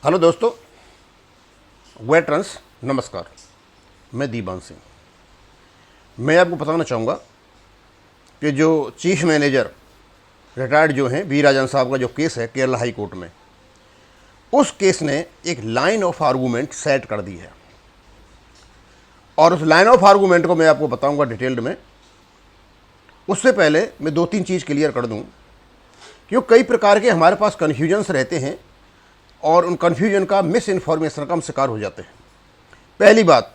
Hello दोस्तों, veterans नमस्कार। मैं दीवान सिंह। मैं आपको बताना चाहूँगा कि जो चीफ मैनेजर रिटायर्ड जो हैं वी राजन साहब का जो केस है केरला हाई कोर्ट में, उस केस ने एक लाइन ऑफ आर्गूमेंट सेट कर दी है और उस लाइन ऑफ आर्गूमेंट को मैं आपको बताऊंगा डिटेल्ड में। उससे पहले मैं दो तीन चीज़ क्लियर कर दूं, क्योंकि कई प्रकार के हमारे पास कन्फ्यूजन्स रहते हैं और उन कन्फ्यूजन का मिस इन्फॉर्मेशन का हम शिकार हो जाते हैं। पहली बात,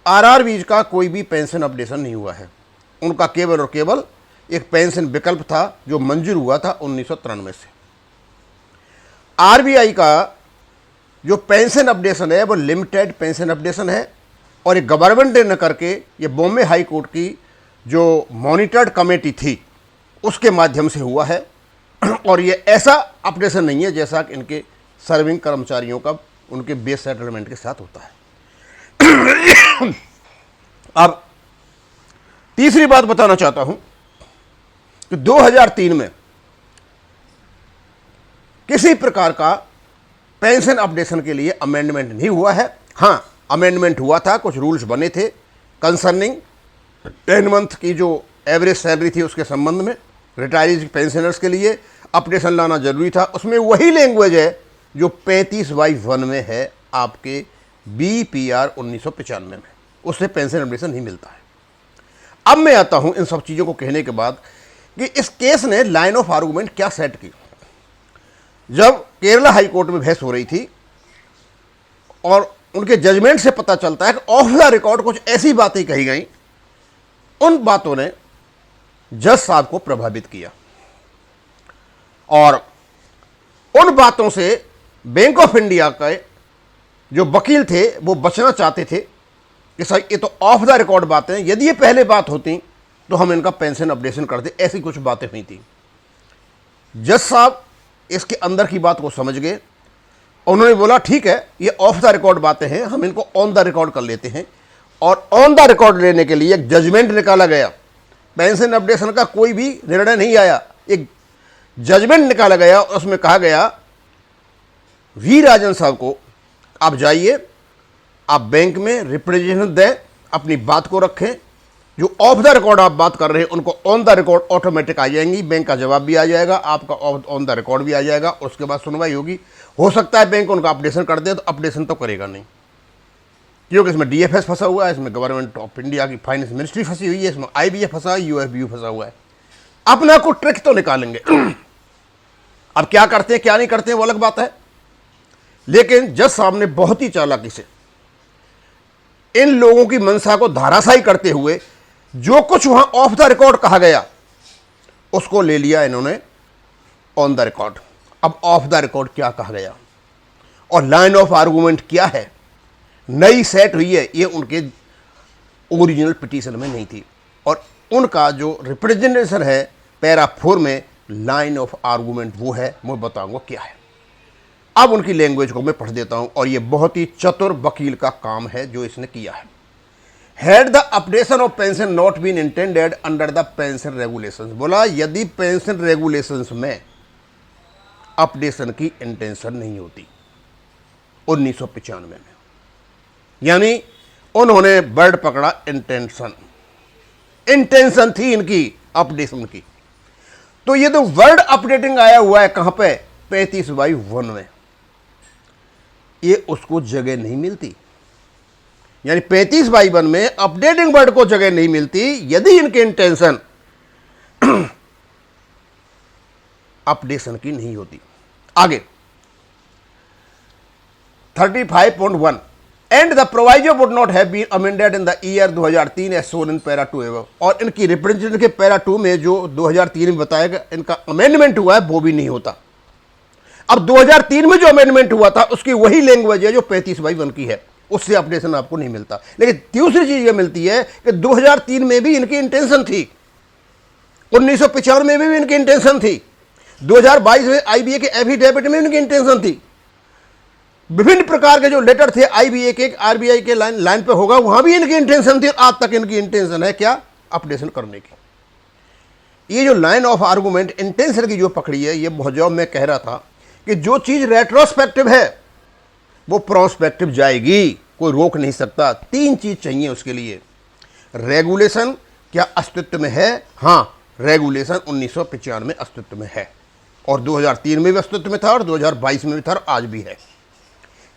आरआरबीज का कोई भी पेंशन अपडेशन नहीं हुआ है। उनका केवल और केवल एक पेंशन विकल्प था जो मंजूर हुआ था 1993 से। आरबीआई का जो पेंशन अपडेशन है वो लिमिटेड पेंशन अपडेशन है और एक गवर्नमेंट ने न करके ये बॉम्बे हाई कोर्ट की जो मॉनिटर्ड कमेटी थी उसके माध्यम से हुआ है। और ये ऐसा अपडेशन नहीं है जैसा कि इनके सर्विंग कर्मचारियों का उनके बेस सेटलमेंट के साथ होता है। अब तीसरी बात बताना चाहता हूं कि 2003 में किसी प्रकार का पेंशन अपडेशन के लिए अमेंडमेंट नहीं हुआ है। हां, अमेंडमेंट हुआ था, कुछ रूल्स बने थे कंसर्निंग 10 मंथ की जो एवरेज सैलरी थी उसके संबंध में रिटायरीज पेंशनर्स के लिए अपडेशन लाना जरूरी था। उसमें वही लैंग्वेज है जो 35/1 में है आपके BPR 1995 में, उससे पेंशन अपडेशन नहीं मिलता है। अब मैं आता हूं इन सब चीज़ों को कहने के बाद कि इस केस ने लाइन ऑफ आर्गूमेंट क्या सेट की। जब केरला हाई कोर्ट में बहस हो रही थी और उनके जजमेंट से पता चलता है कि ऑफ द रिकॉर्ड कुछ ऐसी बातें कही गई, उन बातों ने जज साहब को प्रभावित किया और उन बातों से बैंक ऑफ इंडिया के जो वकील थे वो बचना चाहते थे कि सर ये तो ऑफ द रिकॉर्ड बातें हैं, यदि ये पहले बात होती तो हम इनका पेंशन अपडेशन करते। ऐसी कुछ बातें हुई थी। जज साहब इसके अंदर की बात को समझ गए। उन्होंने बोला ठीक है, ये ऑफ द रिकॉर्ड बातें हैं, हम इनको ऑन द रिकॉर्ड कर लेते हैं। और ऑन द रिकॉर्ड लेने के लिए एक जजमेंट निकाला गया। पेंशन अपडेशन का कोई भी निर्णय नहीं आया, एक जजमेंट निकाला गया। उसमें कहा गया वी राजन साहब को आप जाइए, आप बैंक में रिप्रेजेंटेशन दें, अपनी बात को रखें, जो ऑफ द रिकॉर्ड आप बात कर रहे हैं उनको ऑन द रिकॉर्ड ऑटोमेटिक आ जाएंगी, बैंक का जवाब भी आ जाएगा, आपका ऑन द रिकॉर्ड भी आ जाएगा और उसके बाद सुनवाई होगी। हो सकता है बैंक उनका अपडेशन कर दे, तो अपडेशन तो करेगा नहीं, क्योंकि इसमें DFS फंसा हुआ है, इसमें गवर्नमेंट ऑफ इंडिया की फाइनेंस मिनिस्ट्री फंसी हुई है, इसमें IBF फंसा है, UFBU फंसा हुआ है। अपना को ट्रिक तो निकालेंगे। अब क्या करते हैं क्या नहीं करते हैं वो अलग बात है, लेकिन जज साहब ने बहुत ही चालाकी से इन लोगों की मंशा को धाराशायी करते हुए जो कुछ वहां ऑफ द रिकॉर्ड कहा गया उसको ले लिया इन्होंने ऑन द रिकॉर्ड। अब ऑफ द रिकॉर्ड क्या कहा गया और लाइन ऑफ आर्गूमेंट क्या है, नई सेट हुई है, ये उनके ओरिजिनल पिटीशन में नहीं थी। और उनका जो रिप्रेजेंटेशन है पैरा 4 में लाइन ऑफ आर्गूमेंट वो है, मैं बताऊंगा क्या है। अब उनकी लैंग्वेज को मैं पढ़ देता हूं और ये बहुत ही चतुर वकील का काम है जो इसने किया है। Had the updation of pension not been intended under the pension regulations, बोला यदि पेंशन रेगुलेशंस में अपडेशन की इंटेंशन नहीं होती 1995 में, यानी उन्होंने वर्ड पकड़ा इंटेंशन, इंटेंशन थी इनकी अपडेशन की, तो ये तो वर्ड अपडेटिंग आया हुआ है कहां पे 35/1 में, ये उसको जगह नहीं मिलती। यानी 35/1 में अपडेटिंग वर्ड को जगह नहीं मिलती यदि इनके इंटेंशन अपडेशन की नहीं होती। आगे 35.1 and the proviso would not have been amended in the year 2003 as shown in para 2 एवं, और इनकी रिप्रेजेंटेशन के पैरा 2 में जो 2003 में बताया गया इनका अमेंडमेंट हुआ है वो भी नहीं होता। अब 2003 में जो अमेंडमेंट हुआ था उसकी वही लैंग्वेज है जो 35/1 की है, उससे अपडेशन आपको नहीं मिलता। लेकिन दूसरी चीज ये मिलती है कि 2003 में भी इनकी इंटेंशन थी, 1995 में भी इनकी इंटेंशन थी, 2022 में IBA के एफिडेविट में इनकी इंटेंशन थी, विभिन्न प्रकार के जो लेटर थे IBA के RBI के लाइन पे होगा वहां भी इनकी इंटेंशन थी। आज तक इनकी इंटेंशन है क्या, अपडेशन करने की। ये जो लाइन ऑफ आर्गूमेंट इंटेंशन की जो पकड़ी है, ये बहुत जो मैं कह रहा था कि जो चीज़ रेट्रोस्पेक्टिव है वो प्रोस्पेक्टिव जाएगी, कोई रोक नहीं सकता। 3 चीज चाहिए उसके लिए। रेगुलेशन क्या अस्तित्व में है? हाँ, रेगुलेशन 1995 में अस्तित्व में है और 2003 में भी अस्तित्व में था और 2022 में भी था और आज भी है।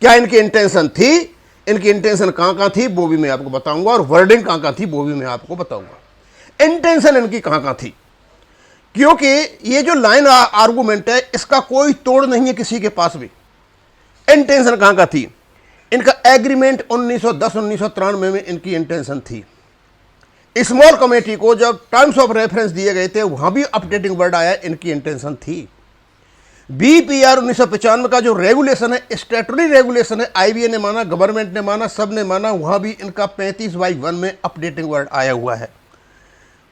क्या इनकी इंटेंशन थी? इनकी इंटेंशन कहाँ थी वो भी मैं आपको बताऊंगा और वर्डिंग कहाँ थी वो भी मैं आपको बताऊंगा। इंटेंशन इनकी कहाँ थी, क्योंकि ये जो लाइन आर्गुमेंट है इसका कोई तोड़ नहीं है किसी के पास भी। इंटेंशन कहाँ थी? इनका एग्रीमेंट 1910-1993 में इनकी इंटेंशन थी। स्मॉल कमेटी को जब टर्म्स ऑफ रेफरेंस दिए गए थे वहां भी अपडेटिंग वर्ड आया, इनकी इंटेंशन थी। बीपीआर 1995 का जो रेगुलेशन है, स्टैट्यूटरी रेगुलेशन है, आईबीए ने माना, गवर्नमेंट ने माना, सब ने माना, वहां भी इनका 35/1 में अपडेटिंग वर्ड आया हुआ है।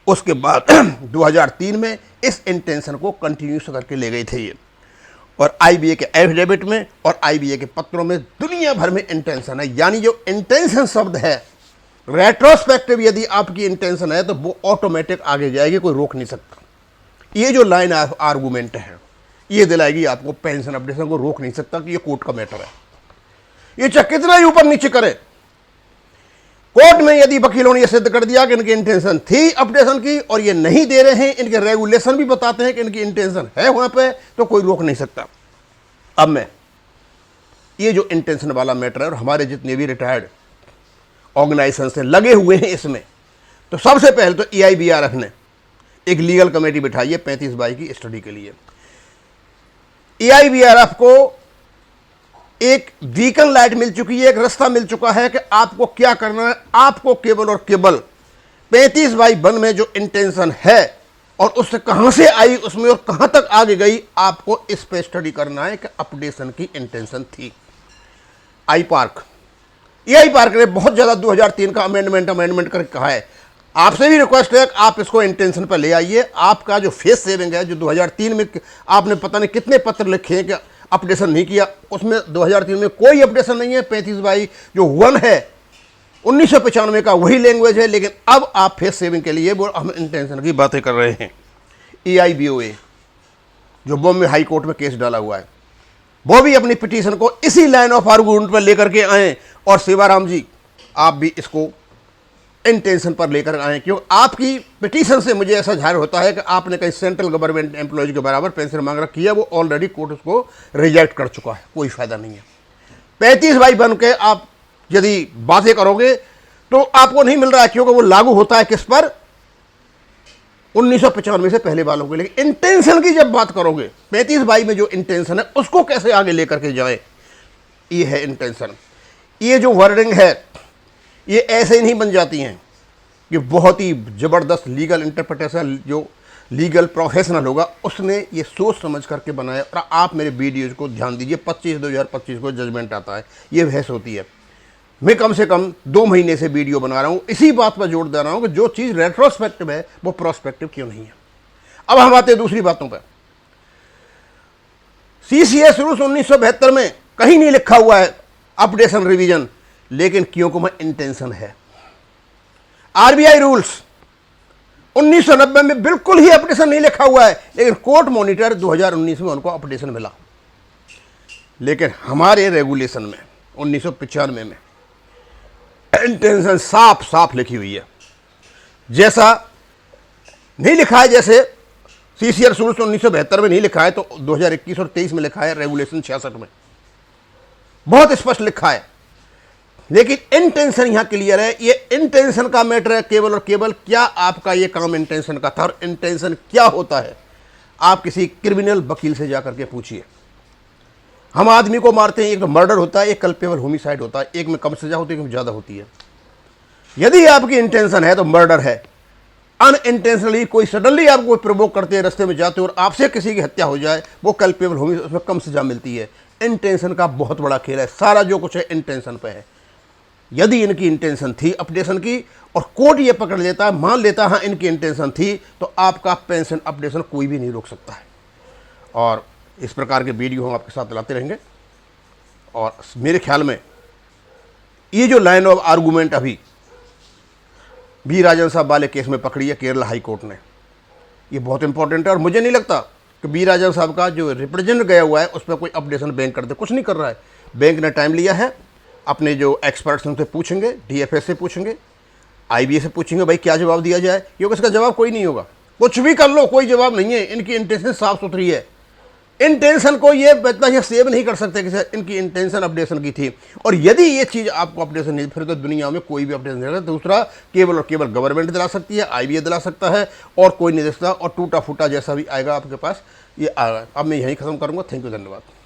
उसके बाद 2003 में इस इंटेंशन को कंटिन्यूस करके ले गए थे ये, और आईबीए के एफिडेविट में और आईबीए के पत्रों में दुनिया भर में इंटेंशन है। यानी जो इंटेंशन शब्द है, रेट्रोस्पेक्टिव यदि आपकी इंटेंशन है तो वो ऑटोमेटिक आगे जाएगी, कोई रोक नहीं सकता। ये जो लाइन ऑफ आर्गुमेंट है ये दिलाएगी आपको पेंशन अपडेशन को रोक नहीं सकता कि ये कोर्ट का मैटर है। ये चाहे कितना ही ऊपर नीचे करे, कोर्ट में यदि वकीलों ने यह सिद्ध कर दिया कि इनकी इंटेंशन थी अपडेशन की और ये नहीं दे रहे हैं, इनके रेगुलेशन भी बताते हैं कि इनकी इंटेंशन है वहां पे, तो कोई रोक नहीं सकता। अब मैं ये जो इंटेंशन वाला मैटर है और हमारे जितने भी रिटायर्ड ऑर्गेनाइजेशन से लगे हुए हैं इसमें, तो सबसे पहले तो EIBRF ने एक लीगल कमेटी बिठाई है 35/22 की स्टडी के लिए। EIBRF को एक बीकन लाइट मिल चुकी है, एक रास्ता मिल चुका है कि आपको क्या करना है। आपको केवल और केवल 35/1 में जो इंटेंशन है और उससे कहां से आई उसमें और कहां तक आगे गई, आपको इस पे स्टडी करना है कि अपडेशन की इंटेंशन थी। EIPARC ने बहुत ज्यादा 2003 का अमेंडमेंट करके कहा है। आपसे भी रिक्वेस्ट है कि आप इसको इंटेंशन पर ले आइए। आपका जो फेस सेविंग है, जो 2003 में आपने पता नहीं कितने पत्र लिखे हैं कि अपडेशन नहीं किया, उसमें 2003 में कोई अपडेशन नहीं है। 35/22 जो 1 है 1995 का वही लैंग्वेज है, लेकिन अब आप फेस सेविंग के लिए वो हम इंटेंशन की बातें कर रहे हैं। EIBOA जो बॉम्बे हाई कोर्ट में केस डाला हुआ है, वो भी अपनी पिटीशन को इसी लाइन ऑफ आर्गुमेंट पर लेकर के आए, और सेवाराम जी आप भी इसको इंटेंशन पर लेकर आए, क्योंकि आपकी पिटीशन से मुझे ऐसा जाहिर होता है कि आपने कहीं सेंट्रल गवर्नमेंट एम्प्लॉयज के बराबर पेंशन मांग रखी है, वो ऑलरेडी कोर्ट उसको रिजेक्ट कर चुका है, कोई फायदा नहीं है। 35/1 के आप यदि बातें करोगे तो आपको नहीं मिल रहा है, क्योंकि वो लागू होता है किस पर? 1995 से पहले वालों के लिए। इंटेंशन की जब बात करोगे, 35/22 में जो इंटेंशन है उसको कैसे आगे लेकर के जाए, ये है इंटेंशन। ये जो वर्डिंग है ये ऐसे ही नहीं बन जाती हैं, ये बहुत ही ज़बरदस्त लीगल इंटरप्रिटेशन जो लीगल प्रोफेशनल होगा उसने ये सोच समझ करके बनाया। और आप मेरे वीडियोज़ को ध्यान दीजिए, 25/2025 को जजमेंट आता है, ये बहस होती है। मैं कम से कम 2 महीने से वीडियो बना रहा हूँ, इसी बात पर जोर दे रहा हूँ कि जो चीज़ रेट्रोस्पेक्टिव है वो प्रोस्पेक्टिव क्यों नहीं है। अब हम आते हैं दूसरी बातों पर। CCS रूल्स 1972 में कहीं नहीं लिखा हुआ है अपडेशन रिवीजन, लेकिन क्योंकि में इंटेंशन है। RBI रूल्स 1990 में बिल्कुल ही अपडेशन नहीं लिखा हुआ है, लेकिन कोर्ट मॉनिटर 2019 में उनको अपडेशन मिला। लेकिन हमारे रेगुलेशन में 1995 में इंटेंशन साफ साफ लिखी हुई है। जैसा नहीं लिखा है, जैसे CCS रूल्स 1972 में नहीं लिखा है, तो 2021 और 23 में लिखा है रेगुलेशन 66 में, बहुत स्पष्ट लिखा है। लेकिन इंटेंशन यहां क्लियर है, ये इंटेंशन का मैटर है केवल और केवल। क्या आपका ये काम इंटेंशन का था, और इंटेंशन क्या होता है आप किसी क्रिमिनल वकील से जाकर के पूछिए। हम आदमी को मारते हैं, एक तो मर्डर होता है, एक कल्पेबल होमिसाइड होता है, एक में कम सजा होती है, एक में ज़्यादा होती है। यदि आपकी इंटेंशन है तो मर्डर है। अनइंटेंशनली कोई सडनली आपको प्रोवोक करते हैं, रास्ते में जाते और आपसे किसी की हत्या हो जाए, वो कल्पेबल होमिसाइड, उसमें कम सजा मिलती है। इंटेंशन का बहुत बड़ा खेल है, सारा जो कुछ है इंटेंशन पे है। यदि इनकी इंटेंशन थी अपडेशन की और कोर्ट ये पकड़ लेता है, मान लेता है हाँ इनकी इंटेंशन थी, तो आपका पेंशन अपडेशन कोई भी नहीं रोक सकता है। और इस प्रकार के वीडियो हम आपके साथ लाते रहेंगे। और मेरे ख्याल में ये जो लाइन ऑफ आर्गूमेंट अभी बी राजन साहब वाले केस में पकड़ी है केरला हाई कोर्ट ने, ये बहुत इंपॉर्टेंट है। और मुझे नहीं लगता कि बी राजन साहब का जो रिप्रेजेंट गया हुआ है उस पर कोई अपडेशन बैंक कर दे, कुछ नहीं कर रहा है। बैंक ने टाइम लिया है, अपने जो एक्सपर्ट्स हैं उनसे पूछेंगे, डीएफएस से पूछेंगे, आईबीए से पूछेंगे भाई क्या जवाब दिया जाए, क्योंकि इसका जवाब कोई नहीं होगा। कुछ भी कर लो कोई जवाब नहीं है। इनकी इंटेंशन साफ सुथरी है, इंटेंशन को ये इतना ये सेव नहीं कर सकते कि इनकी इंटेंशन अपडेशन की थी। और यदि ये चीज़ आपको अपडेशन नहीं, फिर तो दुनिया में कोई भी अपडेशन नहीं। दूसरा, केवल और केवल गवर्नमेंट दिला सकती है, आईबीए दिला सकता है, और कोई नहीं दे सकता। और टूटा फूटा जैसा भी आएगा आपके पास ये आएगा। अब मैं यहीं खत्म करूँगा। थैंक यू, धन्यवाद।